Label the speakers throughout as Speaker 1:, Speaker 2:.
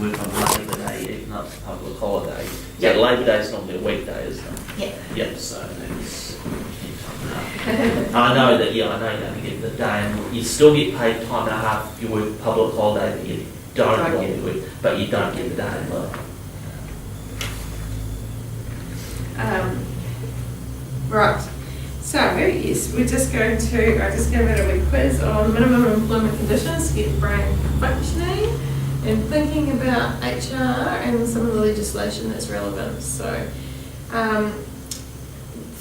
Speaker 1: work on Labor Day, even though it's a public holiday.
Speaker 2: Yeah.
Speaker 1: Yeah, Labor Day is normally a weekday, isn't it?
Speaker 2: Yeah.
Speaker 1: Yep, so that's I know that, yeah, I know you only get the day, and you still get paid time and a half if you work public holiday, but you don't get the week, but you don't get the day.
Speaker 2: Right. So, yes, we're just going to, I just gave it a wee quiz on minimum employment conditions to get your brain functioning and thinking about HR and some of the legislation that's relevant. So,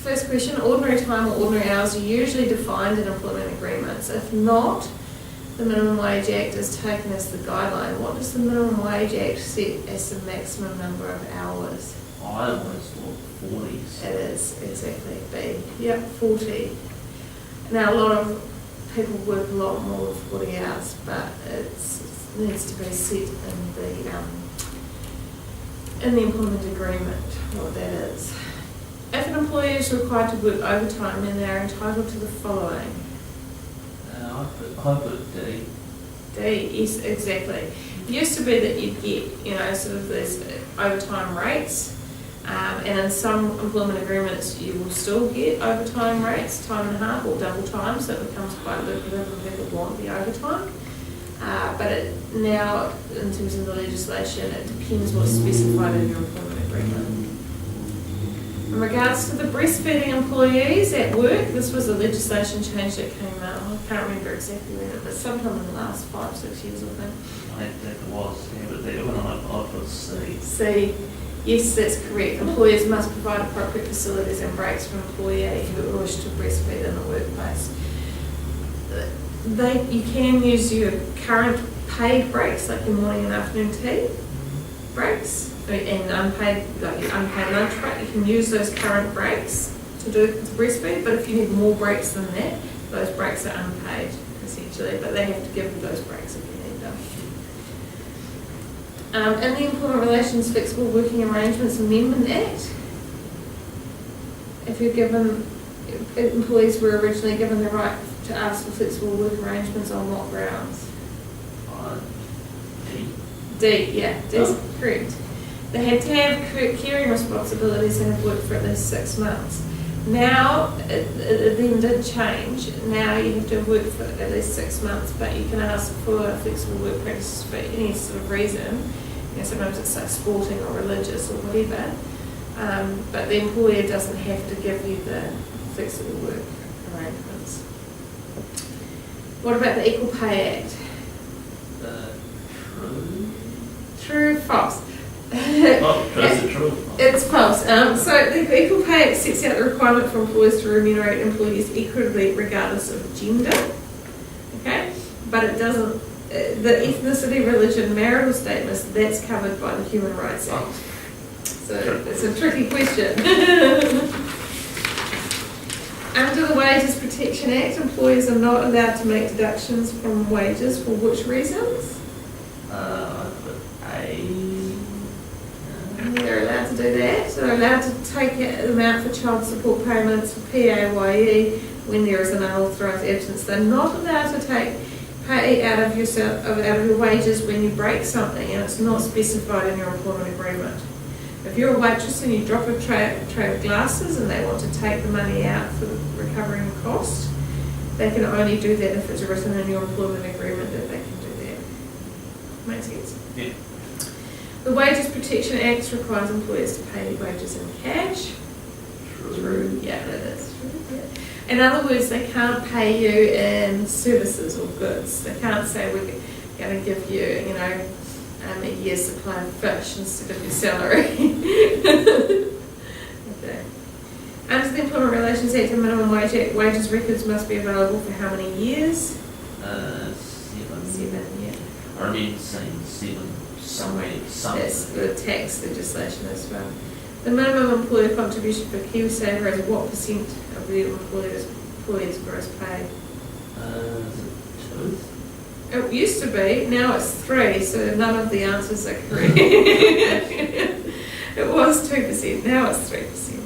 Speaker 2: first question, ordinary time or ordinary hours are usually defined in employment agreements. If not, the Minimum Wage Act is taken as the guideline. What does the Minimum Wage Act set as the maximum number of hours?
Speaker 1: I always thought 40s.
Speaker 2: It is, exactly, B. Yep, 40. Now, a lot of people work a lot more than 40 hours, but it needs to be set in the employment agreement, what that is. If an employee is required to work overtime, then they are entitled to the following.
Speaker 1: I put D.
Speaker 2: D, yes, exactly. It used to be that you'd get, sort of these overtime rates, and in some employment agreements you will still get overtime rates, time and a half or double time, so it becomes quite lucrative and people want the overtime. But now, in terms of the legislation, it depends what's specified in your employment agreement. In regards to the breastfeeding employees at work, this was a legislation change that came out. I can't remember exactly when, but sometime in the last 5-6 years, I think.
Speaker 1: I think it was, yeah, but the other one I put C.
Speaker 2: C. Yes, that's correct. Employers must provide appropriate facilities and breaks for employees who wish to breastfeed in the workplace. You can use your current paid breaks, like your morning and afternoon tea breaks, and unpaid, like your unpaid lunch break. You can use those current breaks to breastfeed, but if you need more breaks than that, those breaks are unpaid, essentially, but they have to give you those breaks if you need them. In the Employment Relations Flexible Working Arrangements Amendment Act, if you're given, employees were originally given the right to ask for flexible work arrangements on what grounds?
Speaker 1: D.
Speaker 2: D, yeah, that's correct. They had to have caring responsibilities and have worked for at least 6 months. Now, it then did change. Now you have to have worked for at least 6 months, but you can ask for flexible work practices for any sort of reason. Sometimes it's like sporting or religious or whatever. But the employer doesn't have to give you the flexible work arrangements. What about the Equal Pay Act?
Speaker 1: True.
Speaker 2: True, false.
Speaker 1: Is it true?
Speaker 2: It's false. So the Equal Pay Act sets out the requirement for employers to remunerate employees equitably regardless of gender. Okay? But it doesn't, the ethnicity, religion, marital status, that's covered by the Human Rights Act. So it's a tricky question. Under the Wages Protection Act, employers are not allowed to make deductions from wages for which reasons?
Speaker 1: I put A.
Speaker 2: They're allowed to do that. So they're allowed to take them out for child support payments, for PAYE, when there is an unauthorised absence. They're not allowed to take pay out of your wages when you break something and it's not specified in your employment agreement. If you're a waitress and you drop a tray of glasses and they want to take the money out for recovering the cost, they can only do that if it's written in your employment agreement that they can do that. Make sense?
Speaker 1: Yeah.
Speaker 2: The Wages Protection Act requires employers to pay their wages in cash. True. Yeah, that is true. Yeah. In other words, they can't pay you in services or goods. They can't say we're going to give you, a year's supply of fish instead of your salary. Okay. Under the Employment Relations Act and Minimum Wage Act, wages records must be available for how many years?
Speaker 1: 7.
Speaker 2: 7, yeah.
Speaker 1: I remember saying 7 somewhere.
Speaker 2: That's the tax legislation as well. The minimum employer contribution for KiwiSaver is what percent of the employer's gross pay?
Speaker 1: Is it 2?
Speaker 2: It used to be, now it's 3, so none of the answers are correct. It was 2%, now it's 3%.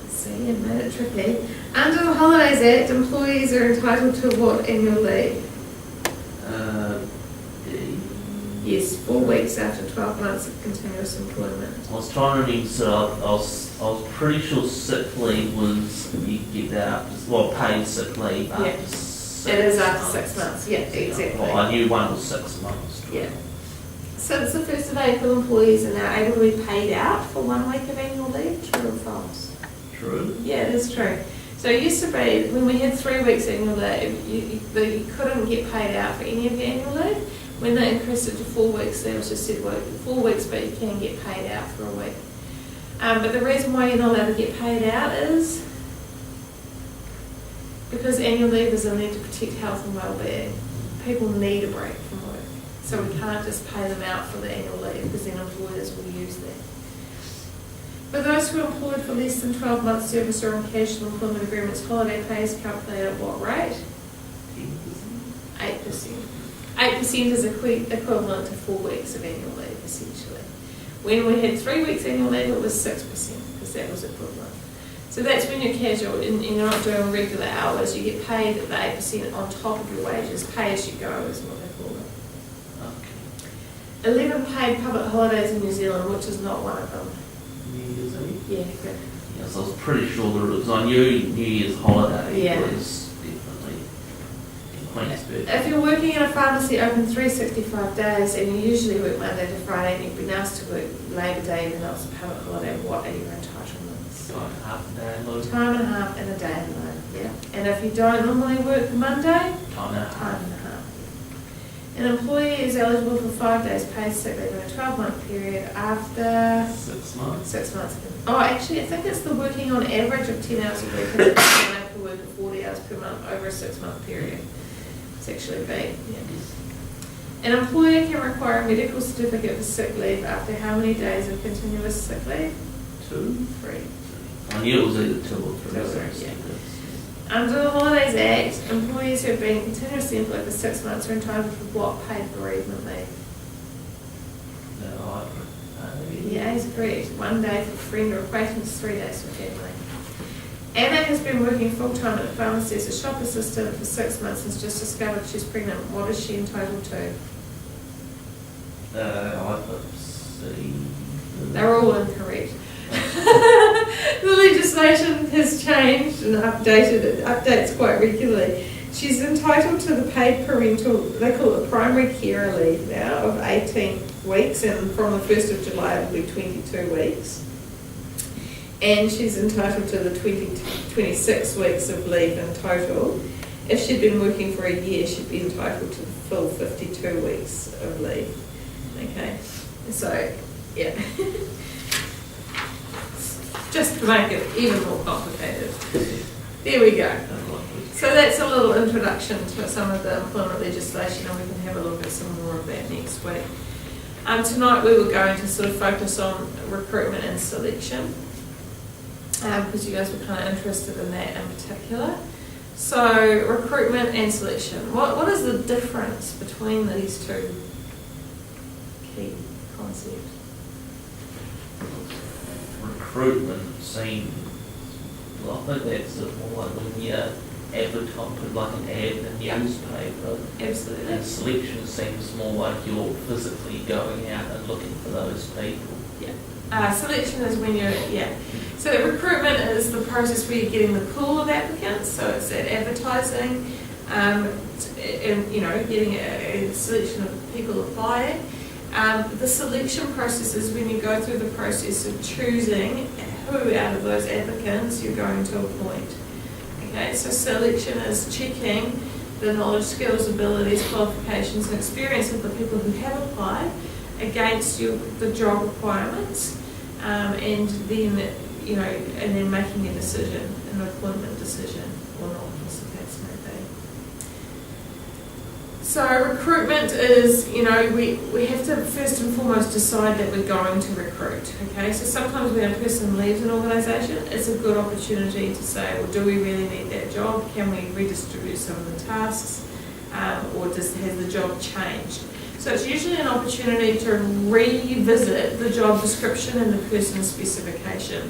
Speaker 2: See, I made it tricky. Under the Holidays Act, employees are entitled to what annual leave?
Speaker 1: D.
Speaker 2: Yes, 4 weeks after 12 months of continuous employment.
Speaker 1: I was trying to remember, so I was pretty sure sick leave was, you get that after, well, paid sick leave after
Speaker 2: Yeah.
Speaker 1: 6
Speaker 2: It is after 6 months, yeah, exactly.
Speaker 1: Well, I knew one was 6 months.
Speaker 2: Yeah. Since the 1st of April, employees are now able to be paid out for 1 week of annual leave, true or false?
Speaker 1: True.
Speaker 2: Yeah, it is true. So it used to be, when we had 3 weeks annual leave, you couldn't get paid out for any of your annual leave. When they increased it to 4 weeks, they was just said, well, 4 weeks, but you can get paid out for a week. But the reason why you're not allowed to get paid out is because annual leave is a need to protect health and well-being. People need a break from work. So we can't just pay them out for the annual leave because then employers will use that. For those who are employed for less than 12 months service or on casual employment agreements, holiday pay is calculated at what rate? 8%. 8% is equivalent to 4 weeks of annual leave, essentially. When we had 3 weeks annual leave, it was 6%, because that was equivalent. So that's when you're casual and you're not doing regular hours, you get paid the 8% on top of your wages. Pay as you go is what they call it.
Speaker 1: Okay.
Speaker 2: 11 paid public holidays in New Zealand, which is not one of them.
Speaker 1: New Year's Eve?
Speaker 2: Yeah, good.
Speaker 1: Yes, I was pretty sure that it was on New Year's holiday.
Speaker 2: Yeah.
Speaker 1: It was definitely in Queensburg.
Speaker 2: If you're working in a pharmacy open 365 days and you usually work Monday to Friday and you've been asked to work Labour Day even though it's a public holiday, what are your entitlements?
Speaker 1: Time and a half a day load.
Speaker 2: Time and a half and a day and load, yeah. And if you don't normally work Monday,
Speaker 1: Time and a half.
Speaker 2: time and a half. An employee is eligible for 5 days paid sick leave in a 12-month period after
Speaker 1: 6 months.
Speaker 2: 6 months. Oh, actually, I think it's the working on average of 10 hours a week and it's per work of 40 hours per month over a 6-month period. It's actually big, yeah. An employer can require a medical certificate for sick leave after how many days of continuous sick leave?
Speaker 1: 2.
Speaker 2: 3.
Speaker 1: I knew it was either 2 or 3.
Speaker 2: 2 or
Speaker 1: so
Speaker 2: 3, yeah.
Speaker 1: it's-
Speaker 2: Under the Holidays Act, employees who have been continuously employed for 6 months are entitled to what paid bereavement leave?
Speaker 1: No,
Speaker 2: Yeah, he's correct. 1 day for friend or acquaintance, 3 days for family. Anna has been working full-time at a pharmacy as a shop assistant for 6 months and has just discovered she's pregnant. What is she entitled to?
Speaker 1: I put C.
Speaker 2: They're all incorrect. The legislation has changed and updated. It updates quite regularly. She's entitled to the paid parental, they call it primary care leave now, of 18 weeks, and from the 1st of July it will be 22 weeks. And she's entitled to the 26 weeks of leave in total. If she'd been working for a year, she'd be entitled to the full 52 weeks of leave. Okay, so, yeah. Just to make it even more complicated. There we go. So that's a little introduction to some of the employment legislation, and we can have a look at some more of that next week. Tonight we were going to sort of focus on recruitment and selection, because you guys were kind of interested in that in particular. So recruitment and selection. What is the difference between these two key concepts?
Speaker 1: Recruitment seems, well, I think that's more like when you advertise, put like an ad in a newspaper.
Speaker 2: Absolutely.
Speaker 1: And selection seems more like you're physically going out and looking for those people.
Speaker 2: Yeah. Selection is when you're, yeah. So recruitment is the process where you're getting the pool of applicants. So it's that advertising, and getting a selection of people applying. The selection process is when you go through the process of choosing who out of those applicants you're going to appoint. Okay, so selection is checking the knowledge, skills, abilities, qualifications and experience of the people who have applied against the job requirements, and then making a decision, an appointment decision or not, as the case may be. So recruitment is, we have to first and foremost decide that we're going to recruit, okay? So sometimes when a person leaves an organisation, it's a good opportunity to say, well, do we really need that job? Can we redistribute some of the tasks? Or has the job changed? So it's usually an opportunity to revisit the job description and the person's specification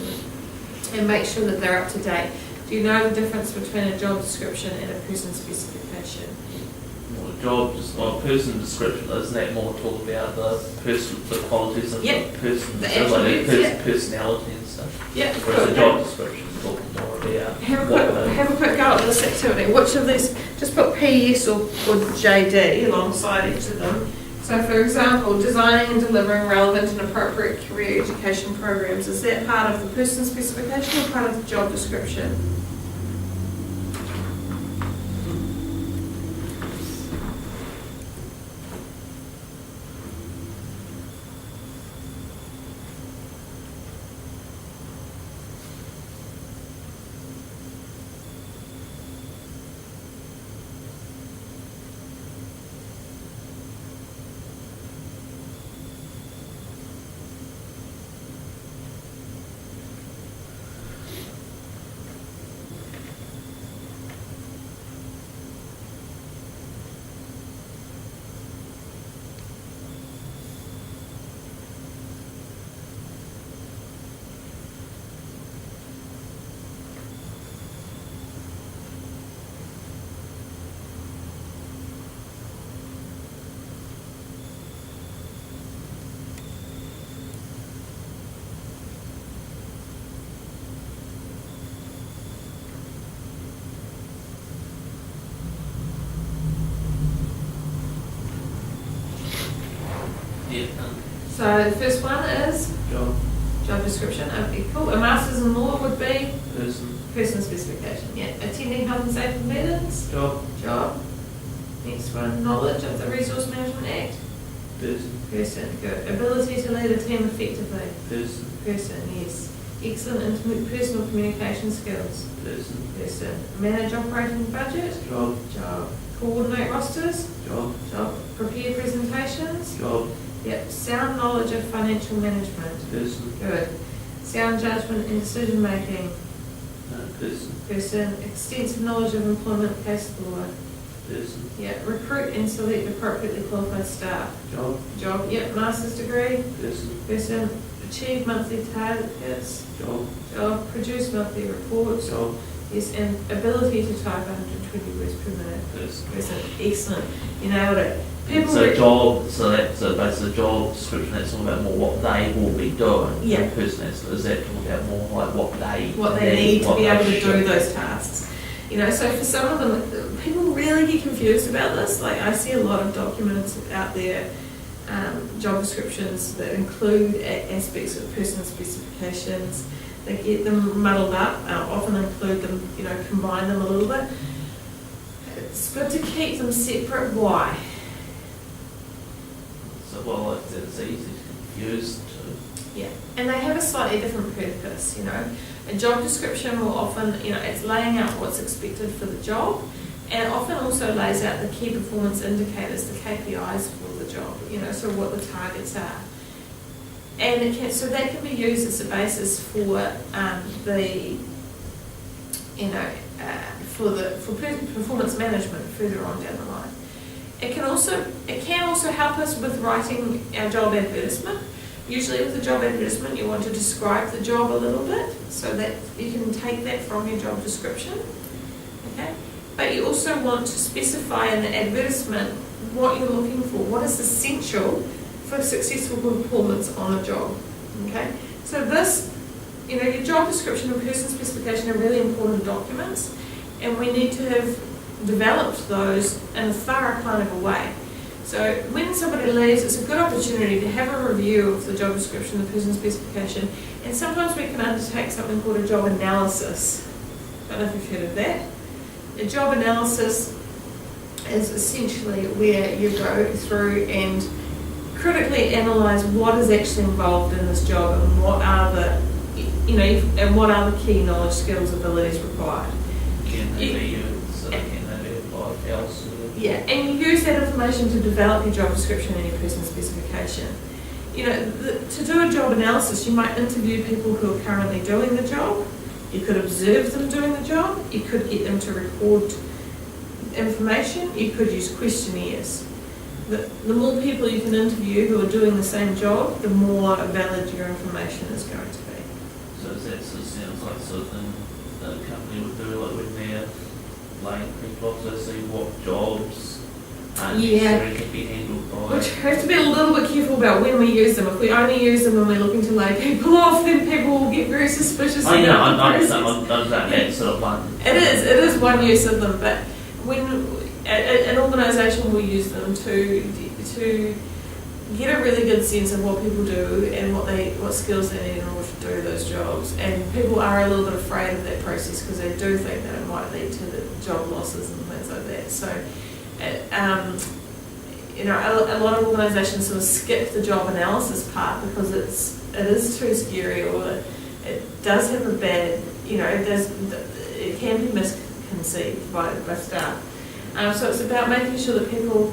Speaker 2: and make sure that they're up to date. Do you know the difference between a job description and a person's specification?
Speaker 1: Well, person description, isn't that more talk about the qualities of
Speaker 2: Yep.
Speaker 1: the person,
Speaker 2: The
Speaker 1: so like
Speaker 2: attributes,
Speaker 1: their
Speaker 2: yeah.
Speaker 1: personality and stuff?
Speaker 2: Yeah.
Speaker 1: Whereas the job description is talking more about
Speaker 2: Have a quick go at this activity. Which of these, just put PS or JD alongside each of them. So for example, designing and delivering relevant and appropriate career education programs, is that part of the person specification or part of the job description?
Speaker 1: Yeah.
Speaker 2: So the first one is job description. Okay, cool. A master's in law would be person specification. Yeah. Attending health and safety meetings. Job. Next one, knowledge of the Resource Management Act. Person. Good. Ability to lead a team effectively. Person. Yes. Excellent interpersonal communication skills. Person. Manage operating budget. Job. Coordinate rosters. Job. Prepare presentations. Yep. Sound knowledge of financial management. Good. Sound judgment and decision making. Person. Extensive knowledge of employment case law. Yeah. Recruit and select appropriately qualified staff. Job. Yep. Master's degree. Person. Achieve monthly targets. Job. Produce monthly reports. Yes. And ability to type 120 words per minute. Person. Excellent. You nailed it.
Speaker 1: So basically job description, that's all about more what they will be doing.
Speaker 2: Yeah.
Speaker 1: Person is that talking about more like what
Speaker 2: they need to be able to do those tasks. You know, so for some of them, people really get confused about this. Like I see a lot of documents out there, job descriptions that include aspects of person specifications. They get them muddled up, often include them, you know, combine them a little bit. It's good to keep them separate. Why?
Speaker 1: Well, it's easy to confuse too.
Speaker 2: Yeah, and they have a slightly different purpose, you know. A job description will often, you know, it's laying out what's expected for the job, and it often also lays out the key performance indicators, the KPIs for the job, you know, so what the targets are. And it can, so that can be used as a basis for the, you know, for performance management further on down the line. It can also help us with writing our job advertisement. Usually with a job advertisement you want to describe the job a little bit so that you can take that from your job description. Okay? But you also want to specify in the advertisement what you're looking for, what is essential for successful performance on a job. Okay? So this, you know, your job description and person specification are really important documents, and we need to have developed those in a thorough kind of a way. So when somebody leaves, it's a good opportunity to have a review of the job description, the person specification, and sometimes we can undertake something called a job analysis. I don't know if you've heard of that. A job analysis is essentially where you go through and critically analyse what is actually involved in this job and what are the, you know, and what are the key knowledge, skills, abilities required.
Speaker 1: Can they be used? Else.
Speaker 2: Yeah, and you use that information to develop your job description and your person specification. You know, to do a job analysis, you might interview people who are currently doing the job. You could observe them doing the job. You could get them to record information. You could use questionnaires. The more people you can interview who are doing the same job, the more valid your information is going to be.
Speaker 1: So that sounds like something that a company would do, like when they're laying people off, so see what jobs necessarily can be handled by.
Speaker 2: Which we have to be a little bit careful about when we use them. If we only use them when we're looking to lay people off, then people will get very suspicious.
Speaker 1: I know,
Speaker 2: about the
Speaker 1: I'm
Speaker 2: process.
Speaker 1: that sort of one.
Speaker 2: It is one use of them, but when an organisation will use them to get a really good sense of what people do and what skills they need in order to do those jobs. And people are a little bit afraid of that process because they do think that it might lead to the job losses and things like that. So, a lot of organisations sort of skip the job analysis part because it is too scary, or it does have a bad, it can be misconceived by staff. So it's about making sure that people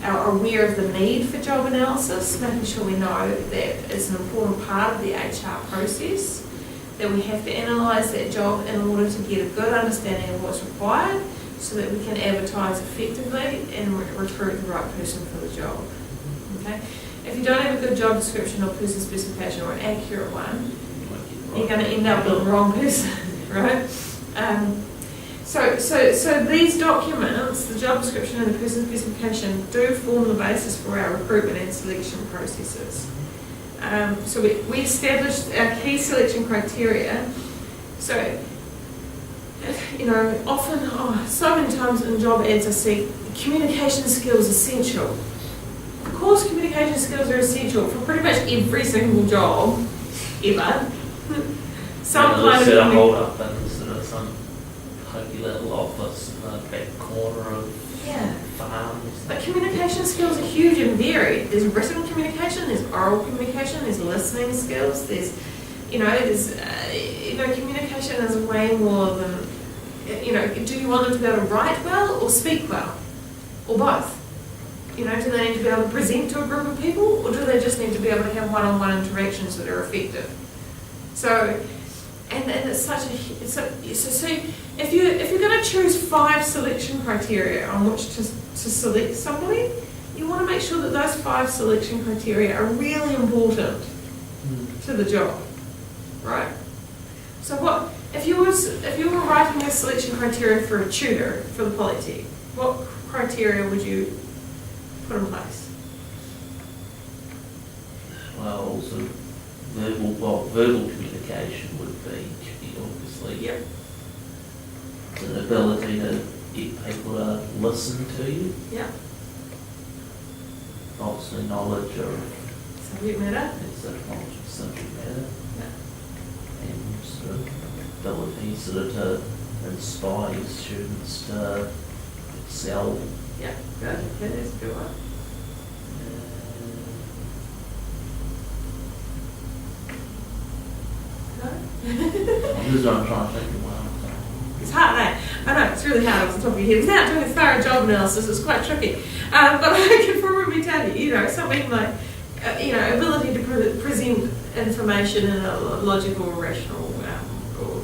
Speaker 2: are aware of the need for job analysis, making sure we know that it's an important part of the HR process, that we have to analyse that job in order to get a good understanding of what's required so that we can advertise effectively and recruit the right person for the job. Okay? If you don't have a good job description or person specification or an accurate one, you're going to end up with the wrong person, right? So these documents, the job description and the person specification, do form the basis for our recruitment and selection processes. So we established our key selection criteria. So, often, so many times in job ads I see communication skills essential. Of course communication skills are essential for pretty much every single job, ever. Some kind
Speaker 1: set a
Speaker 2: of
Speaker 1: hold up in sort of some hokey little office in the back corner of farms.
Speaker 2: But communication skills are huge and varied. There's written communication, there's oral communication, there's listening skills, there's communication is way more than, do you want them to be able to write well or speak well? Or both? Do they need to be able to present to a group of people, or do they just need to be able to have one-on-one interactions that are effective? So, and it's such a, so if you're going to choose 5 selection criteria on which to select somebody, you want to make sure that those 5 selection criteria are really important to the job, right? So what if you were writing a selection criteria for a tutor for the Polytech? What criteria would you put in place?
Speaker 1: Well, sort of verbal communication would be obviously.
Speaker 2: Yep.
Speaker 1: An ability to get people to listen to you.
Speaker 2: Yeah.
Speaker 1: Obviously knowledge of
Speaker 2: Subject matter.
Speaker 1: it's a knowledge of subject matter.
Speaker 2: Yeah.
Speaker 1: And sort of ability sort of to inspire your students to excel.
Speaker 2: Yeah. Good. Okay, that's a good one.
Speaker 1: This is what I'm trying to think of.
Speaker 2: It's hard, eh? I know, it's really hard off the top of your head. Without doing a thorough job analysis, it's quite tricky. But I can probably tell you, something like, ability to present information in a logical, rational, or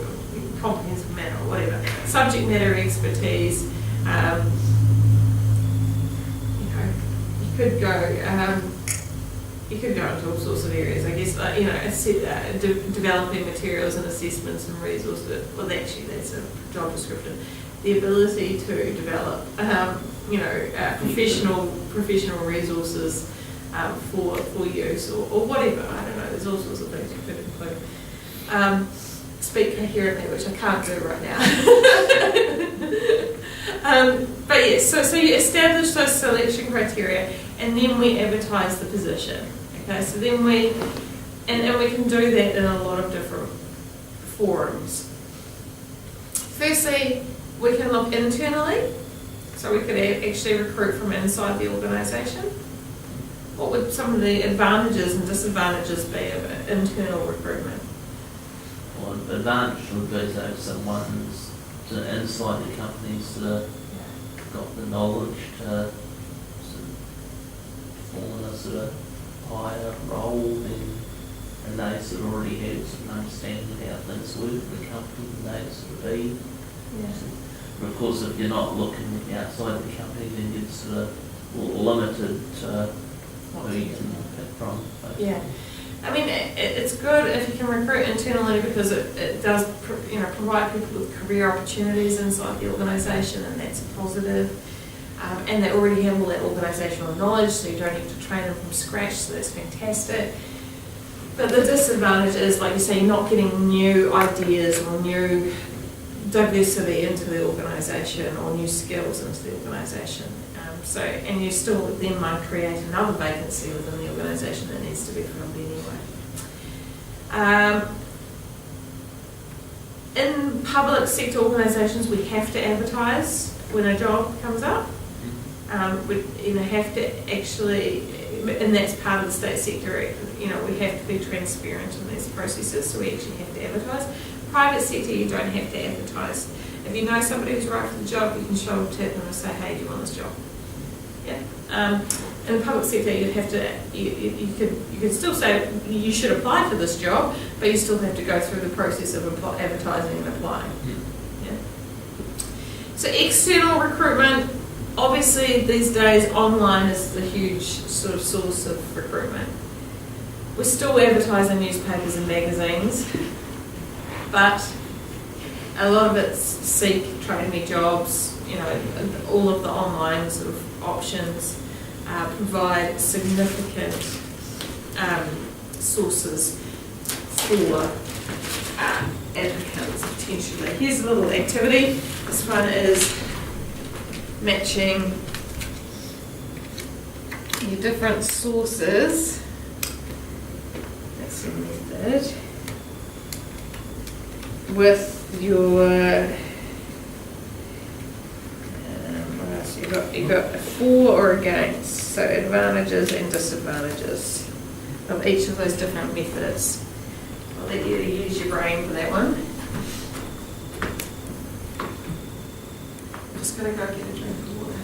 Speaker 2: comprehensive manner, or whatever. Subject matter expertise. You could go into all sorts of areas, I guess, developing materials and assessments and resources. Well, actually, that's a job description. The ability to develop, professional resources for use or whatever. I don't know. There's all sorts of things you could include. Speak coherently, which I can't do right now. But yes, so you establish those selection criteria, and then we advertise the position. Okay, so then we can do that in a lot of different forums. Firstly, we can look internally, so we could actually recruit from inside the organisation. What would some of the advantages and disadvantages be of internal recruitment?
Speaker 1: Well, the advantage would be that someone's inside the company's got the knowledge to perform a sort of higher role and they sort of already have some understanding of how things work in the company and they sort of be.
Speaker 2: Yeah.
Speaker 1: But of course, if you're not looking outside the company, then you're sort of limited to who you can pick from.
Speaker 2: Yeah. I mean, it's good if you can recruit internally because it does, provide people with career opportunities inside the organisation, and that's a positive. And they already have all that organisational knowledge, so you don't have to train them from scratch, so that's fantastic. But the disadvantage is, like you say, you're not getting new ideas or new diversity into the organisation or new skills into the organisation. And you still then might create another vacancy within the organisation that needs to be filled anyway. In public sector organisations, we have to advertise when a job comes up. We have to actually, and that's part of the state sector, we have to be transparent in these processes, so we actually have to advertise. Private sector, you don't have to advertise. If you know somebody who's right for the job, you can show them to them and say, hey, do you want this job? Yeah. In the public sector, you'd have to, you could still say you should apply for this job, but you still have to go through the process of advertising and applying. Yeah. So external recruitment, obviously these days online is the huge sort of source of recruitment. We're still advertising newspapers and magazines, but a lot of it's Seek, Train Me Jobs, all of the online sort of options provide significant sources for applicants potentially. Here's a little activity. This one is matching your different sources. That's the method. With your you've got a for or against, so advantages and disadvantages of each of those different methods. I'll let you use your brain for that one. I'm just going to go get a drink of water.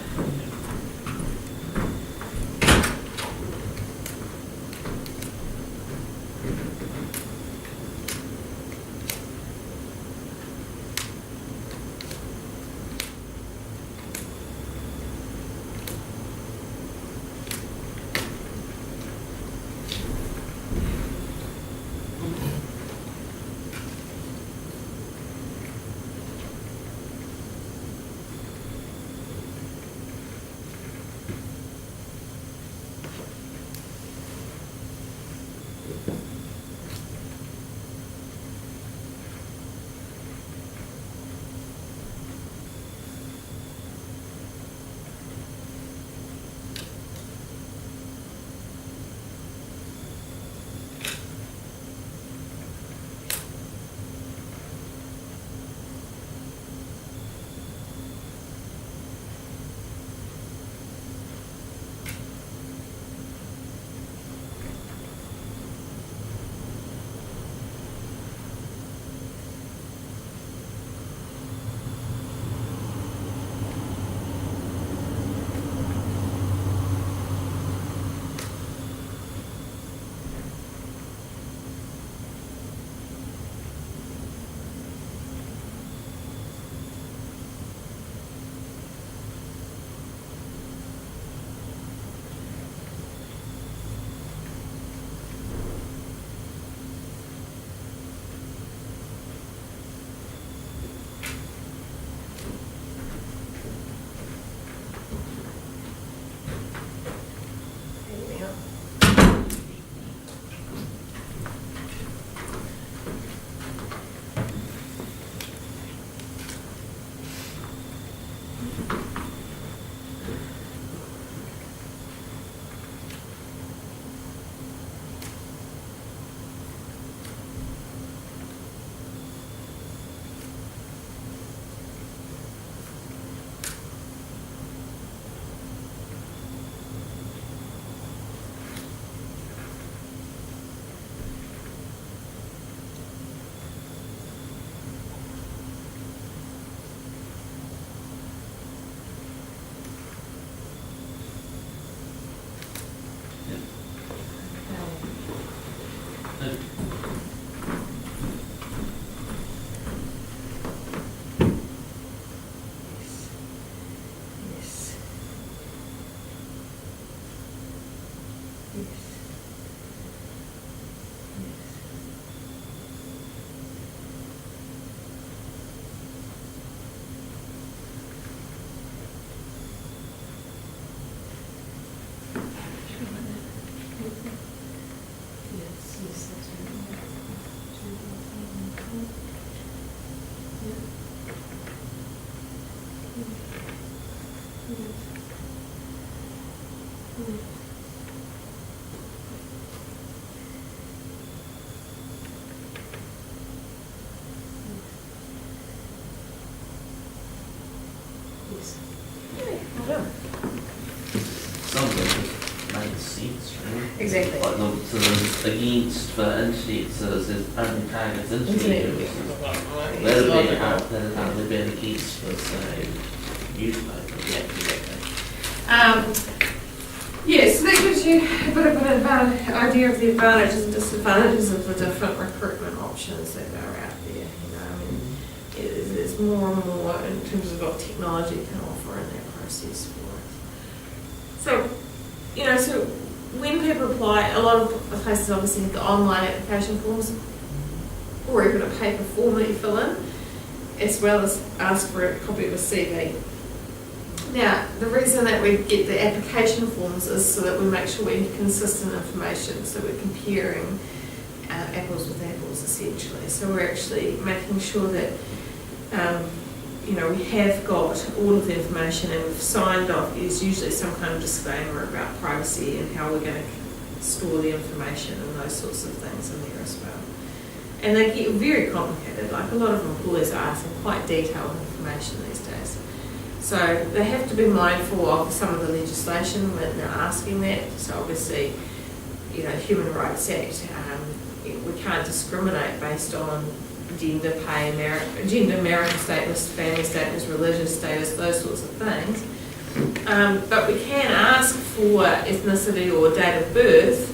Speaker 1: against, really.
Speaker 2: Exactly.
Speaker 1: Like the sort of against for internet, so it says only targets internet users. That'd be hardly been against for, say, newspaper.
Speaker 2: Yeah, exactly. Yeah, so that gives you a bit of an idea of the advantages and disadvantages of the different recruitment options that are out there. You know, I mean, there's more and more in terms of what technology can offer in that process for us. So, you know, so when people apply, a lot of places obviously have the online application forms or even a paper form that you fill in, as well as ask for a copy of a CV. Now, the reason that we get the application forms is so that we make sure we have consistent information, so we're comparing apples with apples essentially. So we're actually making sure that you know, we have got all of the information and we've signed off. There's usually some kind of disclaimer about privacy and how we're going to store the information and those sorts of things in there as well. And they get very complicated, like a lot of employers are asking quite detailed information these days. So they have to be mindful of some of the legislation when they're asking that. So obviously, you know, Human Rights Act, we can't discriminate based on gender, pay, gender, marital status, family status, religious status, those sorts of things. But we can ask for ethnicity or date of birth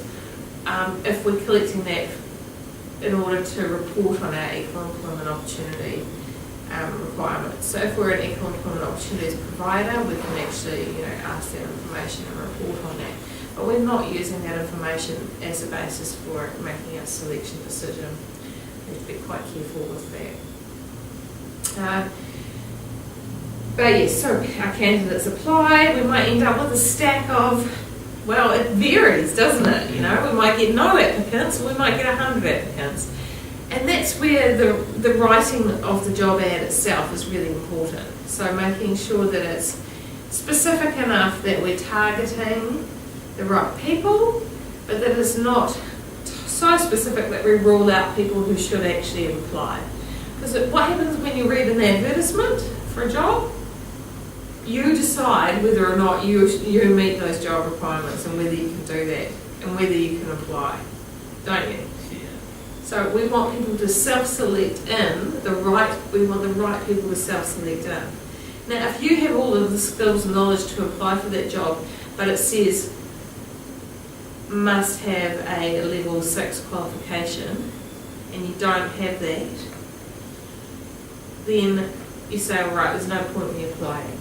Speaker 2: if we're collecting that in order to report on our equal employment opportunity requirements. So if we're an equal employment opportunities provider, we can actually, you know, ask that information and report on that. But we're not using that information as a basis for making a selection decision. We have to be quite careful with that. But yes, so our candidates apply, we might end up with a stack of, well, it varies, doesn't it? You know, we might get no applicants, or we might get 100 applicants. And that's where the writing of the job ad itself is really important. So making sure that it's specific enough that we're targeting the right people, but that it's not so specific that we rule out people who should actually apply. Because what happens when you read an advertisement for a job? You decide whether or not you meet those job requirements and whether you can do that and whether you can apply, don't you? So we want people to self-select we want the right people to self-select in. Now if you have all of the skills and knowledge to apply for that job, but it says must have a level 6 qualification, and you don't have that, then you say, all right, there's no point in me applying.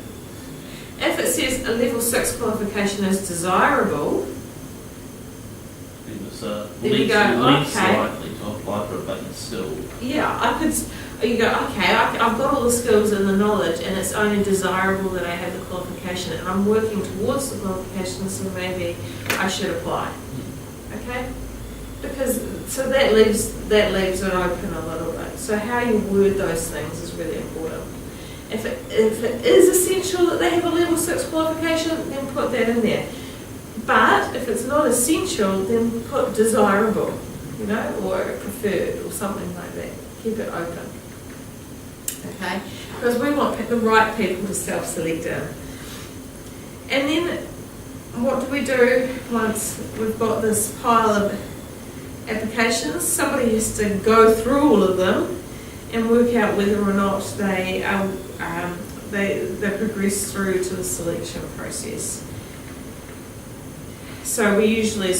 Speaker 2: If it says a level 6 qualification is desirable, then you go, okay.
Speaker 1: Likely to apply for it, but it's still.
Speaker 2: Yeah, you go, okay, I've got all the skills and the knowledge, and it's only desirable that I have the qualification, and I'm working towards the qualification, so maybe I should apply. Okay? Because, so that leaves it open a little bit. So how you word those things is really important. If it is essential that they have a level 6 qualification, then put that in there. But if it's not essential, then put desirable, you know, or preferred or something like that. Keep it open. Okay? Because we want the right people to self-select in. And then what do we do once we've got this pile of applications? Somebody has to go through all of them and work out whether or not they progress through to the selection process. So we usually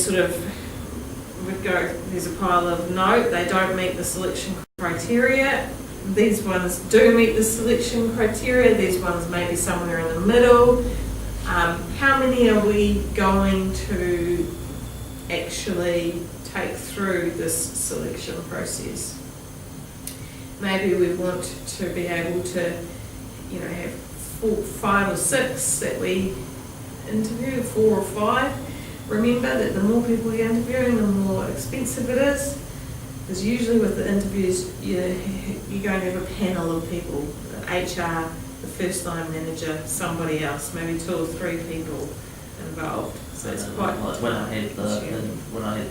Speaker 2: would go, there's a pile of no, they don't meet the selection criteria. These ones do meet the selection criteria. These ones may be somewhere in the middle. How many are we going to actually take through this selection process? Maybe we want to be able to, you know, have 5 or 6 that we interview, 4 or 5. Remember that the more people you're interviewing, the more expensive it is. Because usually with the interviews, you're going to have a panel of people, HR, the first line manager, somebody else, maybe 2 or 3 people involved. So it's quite
Speaker 1: like when I had the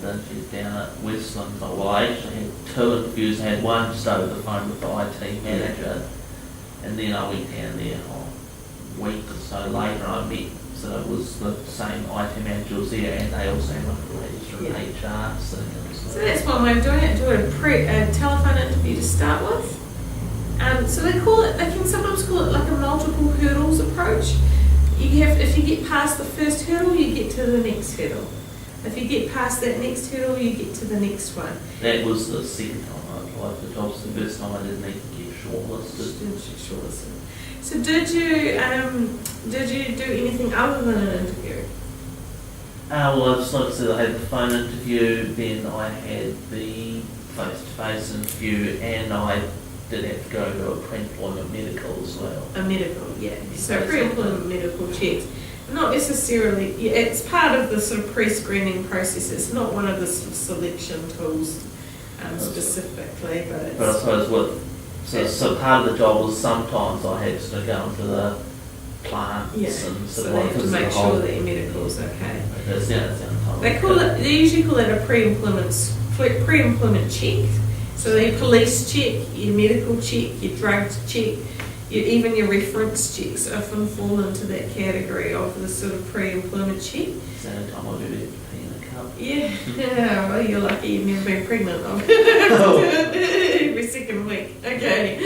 Speaker 1: interviews down at Westland, well, I actually had 2 interviews. I had one just over the phone with the IT manager, and then I went down there a week or so later and I met so it was the same IT manager was there, and they also had one of the ladies from HR.
Speaker 2: So that's one way of doing it. Do a telephone interview to start with. So they can sometimes call it like a multiple hurdles approach. If you get past the first hurdle, you get to the next hurdle. If you get past that next hurdle, you get to the next one.
Speaker 1: That was the second time I applied for jobs. The first time I didn't even get shortlisted.
Speaker 2: So did you do anything other than an interview?
Speaker 1: Well, like I said, I had the phone interview, then I had the face-to-face interview, and I did have to go to a pre-employment medical as well. A medical,
Speaker 2: yeah. So pre-employment medical checks. Not necessarily, it's part of the sort of pre-screening process. It's not one of the sort of selection tools specifically, but it's...
Speaker 1: But I suppose so part of the job was sometimes I had to go into the plants and
Speaker 2: so they have to make sure that your medical's okay. They usually call it a pre-employment check. So your police check, your medical check, your drug check, even your reference checks often fall into that category of the sort of pre-employment check.
Speaker 1: So the time I'll do it in a cup.
Speaker 2: Yeah, well, you're lucky you've never been pregnant. Every second week. Okay.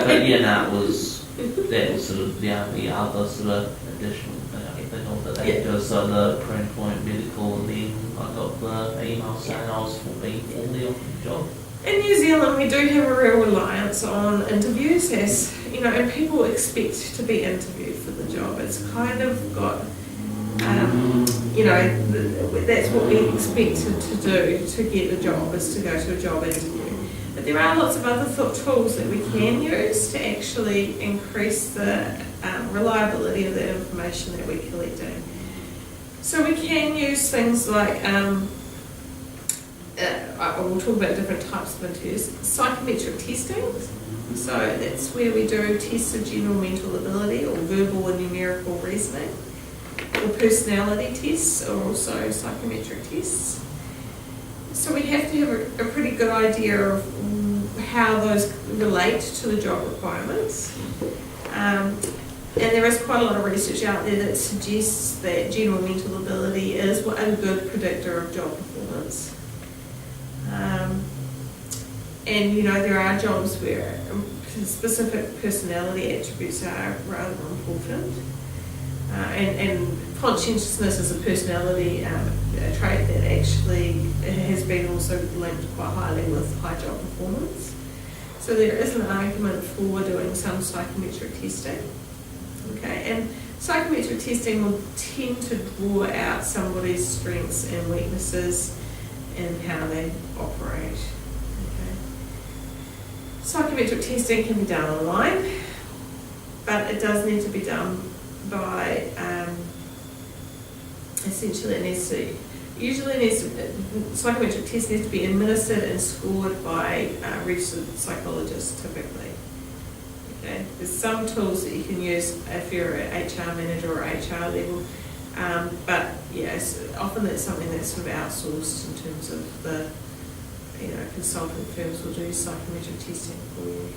Speaker 1: But yeah, that was sort of the only other sort of additional thing I can think of that they do. So the pre-employment medical, and then I got the email saying I was being formally offered the job.
Speaker 2: In New Zealand, we do have a real reliance on interviews, as you know, and people expect to be interviewed for the job. It's kind of got, that's what we expected to do to get the job, is to go to a job interview. But there are lots of other tools that we can use to actually increase the reliability of the information that we're collecting. So we can use things like, we'll talk about different types of interviews. Psychometric testing. So that's where we do tests of general mental ability, or verbal and numerical reasoning. Or personality tests are also psychometric tests. So we have to have a pretty good idea of how those relate to the job requirements. And there is quite a lot of research out there that suggests that general mental ability is a good predictor of job performance. And there are jobs where specific personality attributes are rather important. And conscientiousness is a personality trait that actually has been also linked quite highly with high job performance. So there is an argument for doing some psychometric testing. Okay, and psychometric testing will tend to draw out somebody's strengths and weaknesses and how they operate. Okay. Psychometric testing can be done online, but it does need to be done by psychometric test needs to be administered and scored by registered psychologists typically. Okay. There's some tools that you can use if you're an HR manager or HR level. But yes, often that's something that's sort of outsourced in terms of the, consultant firms will do psychometric testing for you,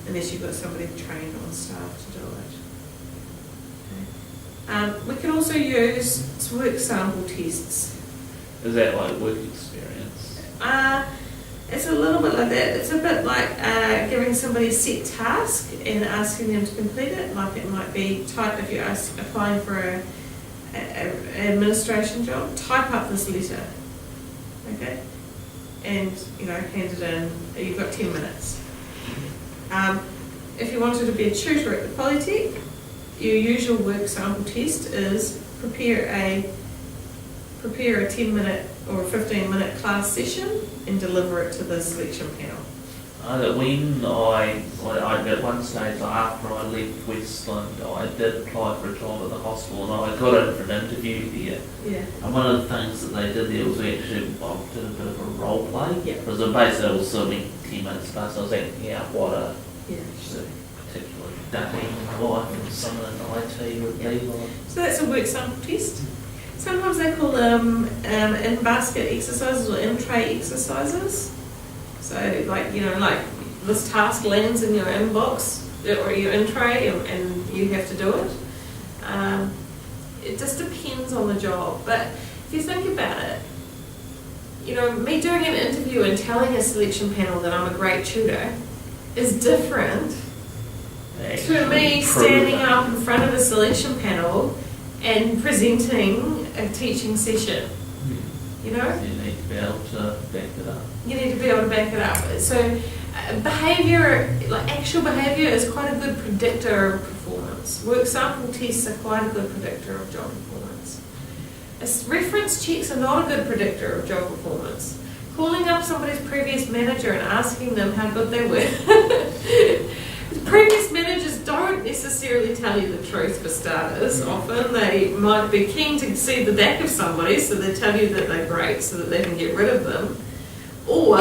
Speaker 2: unless you've got somebody trained on staff to do it. Okay. We can also use work sample tests.
Speaker 1: Is that like work experience?
Speaker 2: It's a little bit like that. It's a bit like giving somebody a set task and asking them to complete it. Like it might be if you're applying for an administration job, type up this letter, okay, and hand it in. You've got 10 minutes. If you wanted to be a tutor at the Polytech, your usual work sample test is prepare a 10-minute or a 15-minute class session and deliver it to the selection panel.
Speaker 1: When I at one stage after I left Westland, I did apply for a job at the hospital, and I got in for an interview there.
Speaker 2: Yeah.
Speaker 1: And one of the things that they did there was we actually did a bit of a role play.
Speaker 2: Yeah.
Speaker 1: Because basically it was sort of 10 minutes past, I was acting out what a particular day in my life and someone in IT would be like.
Speaker 2: So that's a work sample test. Sometimes they call them in-basket exercises or in-tray exercises. So like this task lands in your inbox or your in-tray and you have to do it. it just depends on the job. But if you think about it, you know, me doing an interview and telling a selection panel that I'm a great tutor is different to me standing up in front of a selection panel and presenting a teaching session. You know?
Speaker 1: You need to be able to back it up.
Speaker 2: You need to be able to back it up. So behaviour, like actual behaviour, is quite a good predictor of performance. Work sample tests are quite a good predictor of job performance. Reference checks are not a good predictor of job performance. Calling up somebody's previous manager and asking them how good they were. Previous managers don't necessarily tell you the truth for starters. Often they might be keen to see the back of somebody, so they tell you that they're great so that they can get rid of them. Or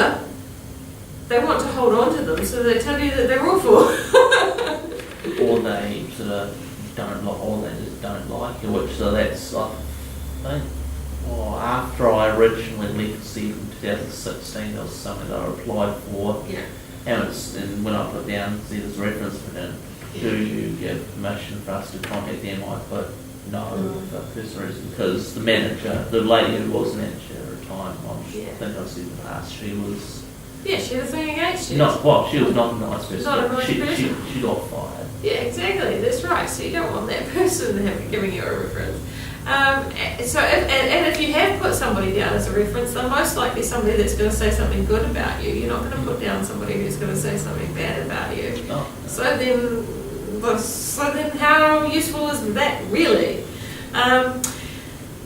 Speaker 2: they want to hold on to them, so they tell you that they're awful.
Speaker 1: Or they sort of don't like, or they just don't like you, which so that's, I think, after I originally left Seed in 2016, there was something that I applied for.
Speaker 2: Yeah.
Speaker 1: And when I put down see this reference for them, do you give permission for us to contact them? I put no for personal reasons, because the manager, the lady who was manager at the time, I think I said in the past, she was...
Speaker 2: Yeah, she had a thing against you.
Speaker 1: She was not a nice person.
Speaker 2: Not a nice person.
Speaker 1: She got fired.
Speaker 2: Yeah, exactly, that's right. So you don't want that person giving you a reference. If you have put somebody down as a reference, they're most likely somebody that's going to say something good about you. You're not going to put down somebody who's going to say something bad about you.
Speaker 1: Oh.
Speaker 2: So then how useful is that really?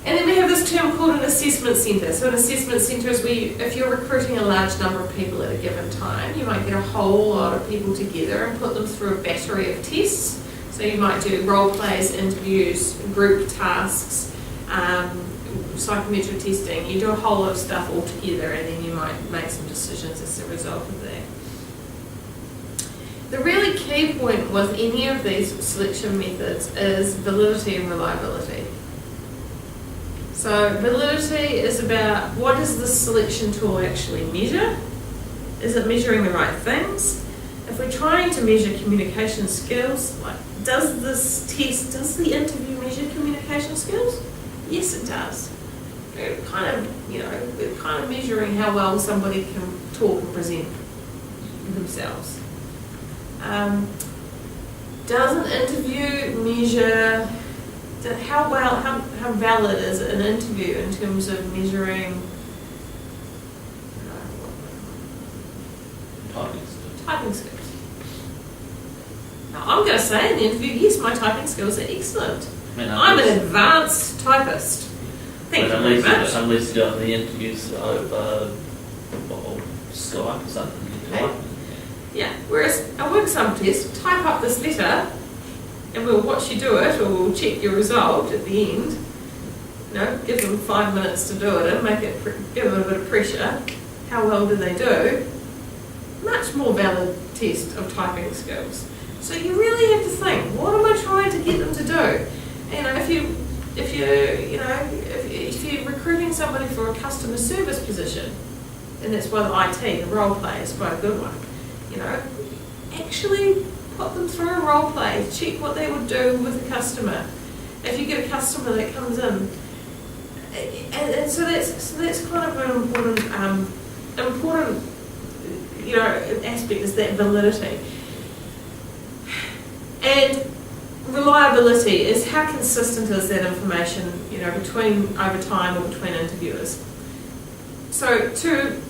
Speaker 2: And then we have this term called an assessment centre. So an assessment centre is where, if you're recruiting a large number of people at a given time, you might get a whole lot of people together and put them through a battery of tests. So you might do role plays, interviews, group tasks, psychometric testing. You do a whole lot of stuff all together, and then you might make some decisions as a result of that. The really key point with any of these selection methods is validity and reliability. So validity is about, what does the selection tool actually measure? Is it measuring the right things? If we're trying to measure communication skills, like, does the interview measure communication skills? Yes, it does. We're kind of measuring how well somebody can talk and present themselves. Does an interview measure how valid is an interview in terms of measuring typing skills? Now, I'm going to say in the interview, yes, my typing skills are excellent. I'm an advanced typist. Thank you very much.
Speaker 1: Unless you're doing the interviews over Skype or something.
Speaker 2: Okay. Yeah, whereas a work sample test, type up this letter and we'll watch you do it, or we'll check your result at the end. You know, give them 5 minutes to do it and give them a bit of pressure. How well do they do? Much more valid test of typing skills. So you really have to think, what am I trying to get them to do? You know, if you're recruiting somebody for a customer service position, and that's why the IT, the role play, is quite a good one. You know, actually put them through a role play, check what they would do with a customer. If you get a customer that comes in, and so that's kind of an important aspect, is that validity. And reliability is how consistent is that information, over time or between interviewers. So to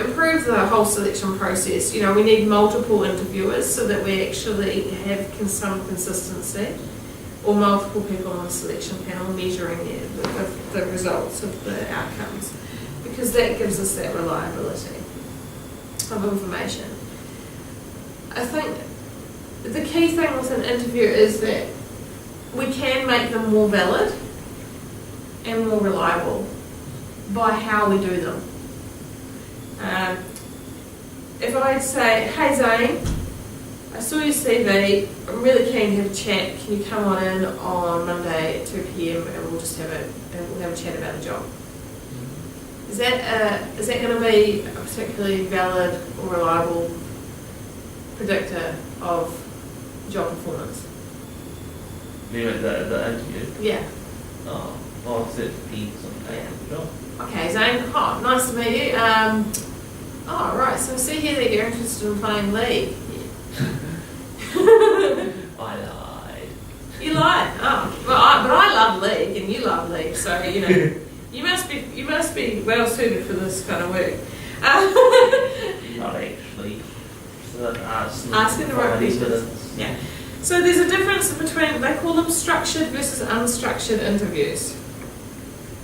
Speaker 2: improve the whole selection process, we need multiple interviewers so that we actually have some consistency, or multiple people on the selection panel measuring the results of the outcomes, because that gives us that reliability of information. I think the key thing with an interview is that we can make them more valid and more reliable by how we do them. If I say, hey Zane, I saw your CV, I'm really keen to have a chat, can you come on in on Monday at 2 PM and we'll just have a chat about the job. Is that going to be a particularly valid or reliable predictor of job performance?
Speaker 1: You mean the interview?
Speaker 2: Yeah.
Speaker 1: Oh, well, I said depends on the job.
Speaker 2: Okay, Zane. Oh, nice to meet you. Oh, right. So I see here that you're interested in playing league.
Speaker 1: I lied.
Speaker 2: You lied. Oh, well, but I love league, and you love league. So you know, you must be well suited for this kind of work.
Speaker 1: Not actually. So
Speaker 2: Asking the right questions. Yeah. So there's a difference between, they call them structured versus unstructured interviews.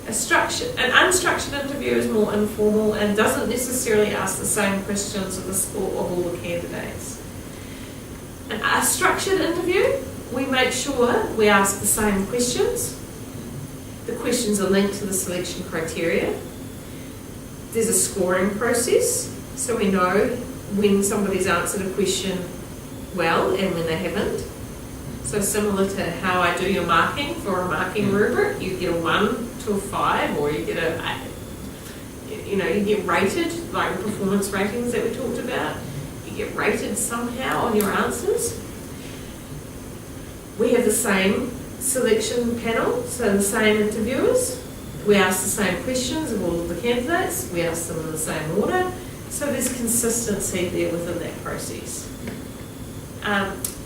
Speaker 2: An unstructured interview is more informal and doesn't necessarily ask the same questions of all the candidates. A structured interview, we make sure we ask the same questions. The questions are linked to the selection criteria. There's a scoring process, so we know when somebody's answered a question well and when they haven't. So similar to how I do your marking for a marking rubric, you get a 1 to a 5, or you get you get rated, like the performance ratings that we talked about. You get rated somehow on your answers. We have the same selection panel, so the same interviewers. We ask the same questions of all of the candidates. We ask them in the same order. So there's consistency there within that process.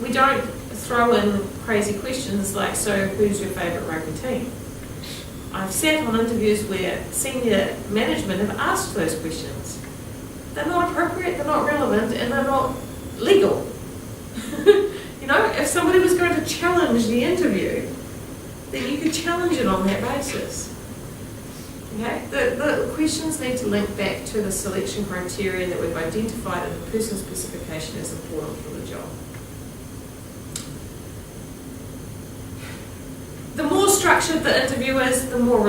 Speaker 2: We don't throw in crazy questions like, so who's your favourite rugby team? I've sat on interviews where senior management have asked those questions. They're not appropriate, they're not relevant, and they're not legal. If somebody was going to challenge the interview, then you could challenge it on that basis. Okay? The questions need to link back to the selection criteria that we've identified in the person specification as important for the job. The more structured the interview is, the more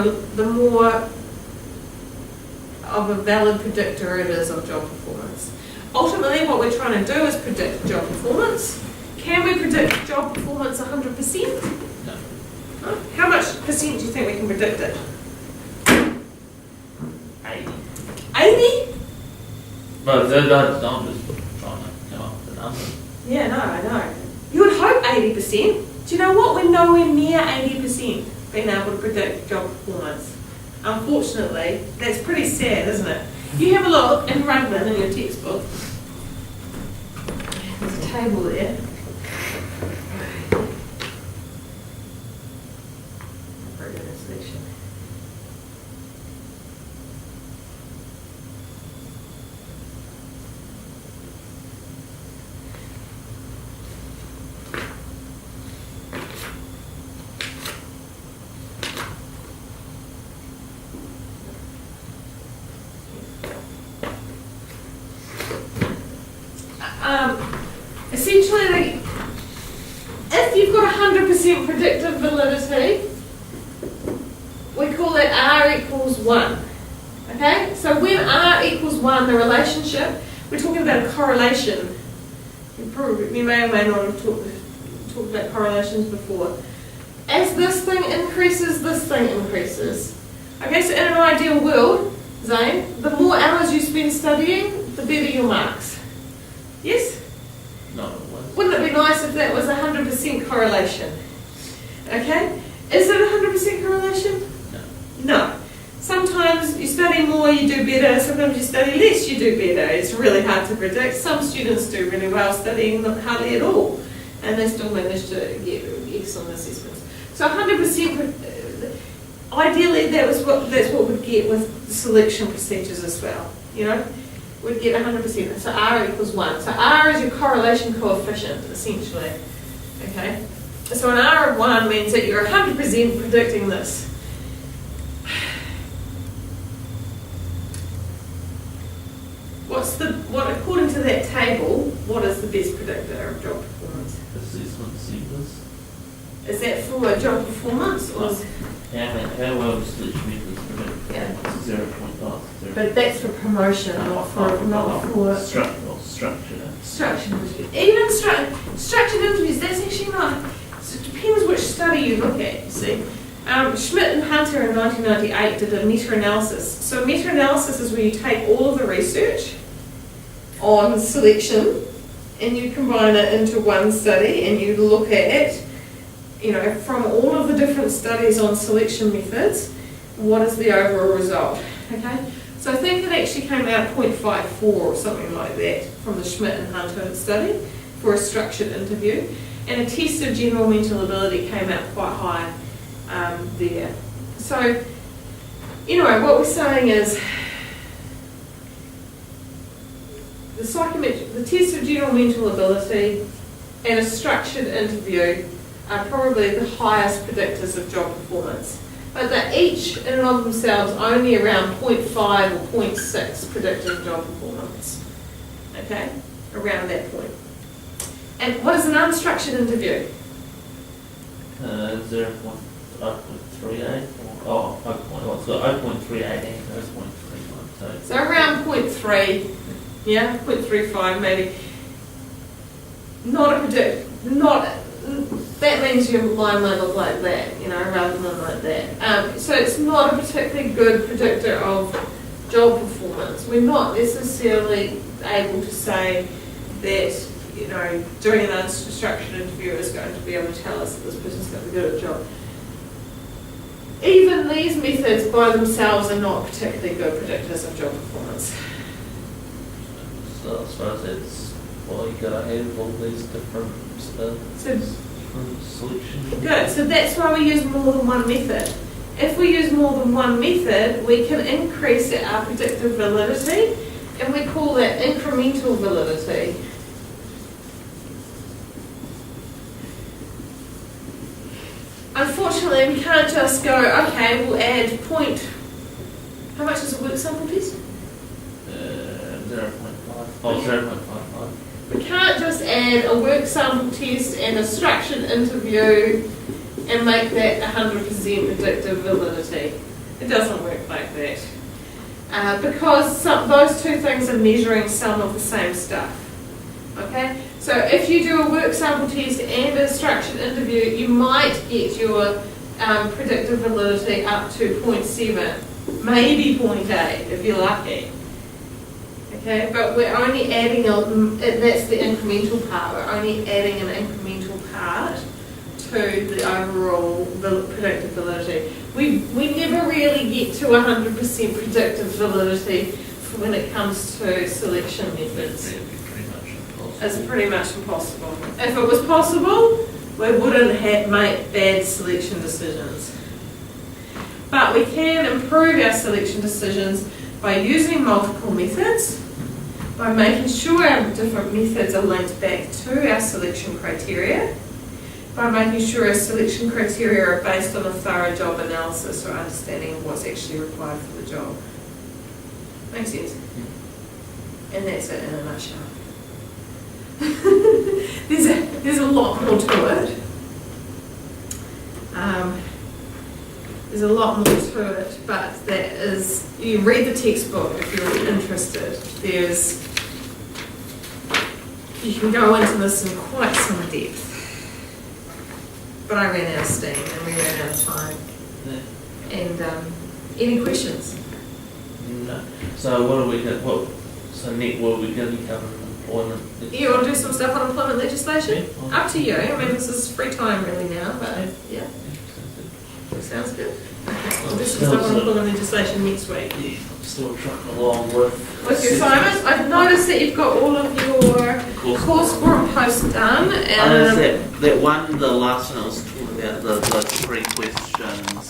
Speaker 2: of a valid predictor it is of job performance. Ultimately, what we're trying to do is predict job performance. Can we predict job performance 100%?
Speaker 1: No.
Speaker 2: Huh? How much percent do you think we can predict it?
Speaker 1: 80.
Speaker 2: 80?
Speaker 1: But I'm just trying to come up with a number.
Speaker 2: Yeah, no, I know. You would hope 80%. Do you know what? We're nowhere near 80% being able to predict job performance. Unfortunately, that's pretty sad, isn't it? You have a look in Rugman in your textbook. There's a table there. Essentially, if you've got 100% predictive validity, we call it R equals 1. Okay? So when R equals 1, the relationship, we're talking about a correlation. You may or may not have talked about correlations before. As this thing increases, this thing increases. Okay, so in an ideal world, Zane, the more hours you spend studying, the better your marks. Yes?
Speaker 1: Not always.
Speaker 2: Wouldn't it be nice if that was 100% correlation? Okay? Is it 100% correlation?
Speaker 1: No.
Speaker 2: No. Sometimes you study more, you do better. Sometimes you study less, you do better. It's really hard to predict. Some students do really well studying hardly at all, and they still manage to get excellent assessments. So 100%, ideally that's what we'd get with the selection procedures as well. We'd get 100%. So R equals 1. So R is your correlation coefficient, essentially. Okay? So an R of 1 means that you're 100% predicting this. According to that table, what is the best predictor of job performance?
Speaker 1: Assessment centres.
Speaker 2: Is that for job performance or?
Speaker 1: How well does selection methods predict?
Speaker 2: Yeah.
Speaker 1: 0 0.5.
Speaker 2: But that's for promotion, not for
Speaker 1: Structure.
Speaker 2: Structured interviews. Even structured interviews, that's actually not. So it depends which study you look at, you see. Schmidt and Hunter in 1998 did a meta-analysis. So meta-analysis is where you take all of the research on selection and you combine it into one study and you look at you know, from all of the different studies on selection methods, what is the overall result, okay? So I think it actually came out 0.54 or something like that from the Schmidt and Hunter study for a structured interview. And a test of general mental ability came out quite high there. So, anyway, what we're saying is the test of general mental ability and a structured interview are probably the highest predictors of job performance. But they're each in and of themselves only around 0.5 or 0.6 predicting job performance. Okay? Around that point. And what is an unstructured interview?
Speaker 1: 0.38 or 0.38 and 0.31.
Speaker 2: So around 0.3, yeah, 0.35 maybe. That means your line might look like that, you know, rather than like that. So it's not a particularly good predictor of job performance. We're not necessarily able to say that, you know, doing an unstructured interview is going to be able to tell us that this person's going to be good at a job. Even these methods by themselves are not particularly good predictors of job performance.
Speaker 1: So I suppose it's, well, you got to have all these different solutions.
Speaker 2: Good, so that's why we use more than one method. If we use more than one method, we can increase our predictive validity, and we call that incremental validity. Unfortunately, we can't just go, okay, we'll add how much is a work sample test?
Speaker 1: 0.5. Oh, 0.55.
Speaker 2: We can't just add a work sample test and a structured interview and make that 100% predictive validity. It doesn't work like that. Because those two things are measuring some of the same stuff. Okay? So if you do a work sample test and a structured interview, you might get your predictive validity up to 0.7, maybe 0.8 if you're lucky. Okay, but we're only adding that's the incremental part, we're only adding an incremental part to the overall predictive validity. We never really get to 100% predictive validity when it comes to selection methods. It's pretty much impossible. If it was possible, we wouldn't make bad selection decisions. But we can improve our selection decisions by using multiple methods, by making sure our different methods are linked back to our selection criteria, by making sure our selection criteria are based on a thorough job analysis or understanding of what's actually required for the job. Makes sense? And that's it in a nutshell. There's a lot more to it. There's a lot more to it, but that is, you read the textbook if you're interested. You can go into this in quite some depth. But I ran out of steam and we ran out of time.
Speaker 1: Yeah.
Speaker 2: And any questions?
Speaker 1: No. So what are we going so Nick, what are we going to be covering? Employment?
Speaker 2: You want to do some stuff on employment legislation?
Speaker 1: Yeah.
Speaker 2: Up to you. I mean, this is free time really now, but yeah. Sounds good. We'll do some stuff on employment legislation next week.
Speaker 1: Yeah, I'm still trucking along with
Speaker 2: your assignments. I've noticed that you've got all of your course forum posts done.
Speaker 1: I noticed that one, the last one I was talking about, the 3 questions.